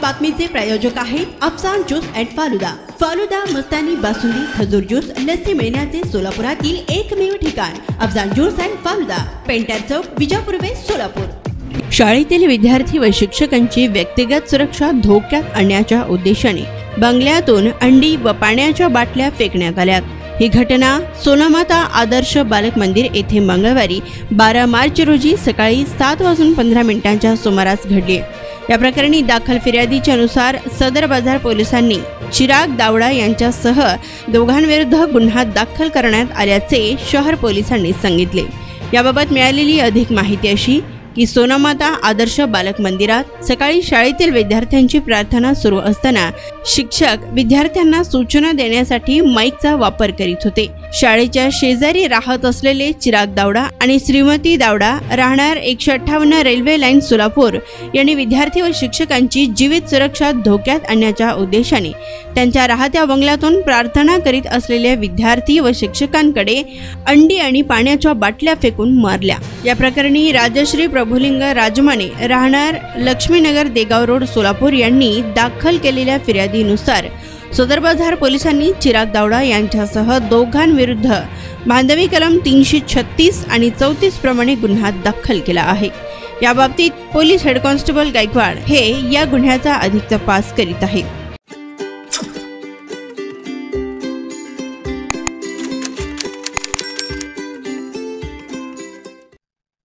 बातमीचे प्रायोजक आहेत Afsan juice and falooda. Falooda, मस्तानी, बासुंदी, खजूर ज्यूस, लस्सी मिळण्याचे सोलापुरातील एकमेव ठिकाण Afsan juice and falooda, painter Chowk, Vijapur west, Solapur. शाळेतील विद्यार्थी व शिक्षकांची व्यक्तिगत सुरक्षा धोक्यात आणण्याच्या उद्देशाने बंगल्यातून अंडी व पाण्याच्या बाटल्या फेकण्यात आल्या। ही घटना सोनामाता आदर्श बालक मंदिर येथे मंगळवारी 12 मार्च रोजी सकाळी 7:15 सुमारास घडली। या प्रकरणी दाखल फिर्यादीच्या नुसार सदर बाजार पोलिसांनी चिराग दावडा यांच्यासह दोघांविरुद्ध गुन्हा दाखल करण्यात आल्याचे शहर पोलिसांनी सांगितले। याबाबत मिळालेली अधिक माहिती अशी की सोनामाता आदर्श बालक मंदिरात सकाळी शाळेतील विद्यार्थ्यांची प्रार्थना सुरू असताना शिक्षक विद्यार्थ्यांना सूचना देण्यासाठी माईकचा वापर करीत होते। शाळेच्या शेजारी राहत असलेले चिराग दावडा आणि श्रीमती दावडा राहणार 158 रेल्वे लाईन सोलापूर यांनी विद्यार्थी व शिक्षकांची जीवित सुरक्षा धोक्यात आणण्याच्या उद्देशाने त्यांच्या राहत्या बंगल्यातून प्रार्थना करीत असलेल्या विद्यार्थी व शिक्षकांकडे अंडी आणि पाण्याच्या बाटल्या फेकून मारल्या। या प्रकरणी राजश्री प्रभुलिंग राजमाने राहणार लक्ष्मीनगर देगाव रोड सोलापूर यांनी दाखल केलेल्या फिर्यादीनुसार सदर बाजार पोलिसांनी चिराग दावडा यांच्यासह दोघांविरुद्ध बांधवी कलम 336 आणि 34 प्रमाणे गुन्हा दाखल केला आहे। याबाबतीत पोलीस हेड कॉन्स्टेबल गायकवाड हे या गुन्ह्याचा अधिक तपास करीत आहेत।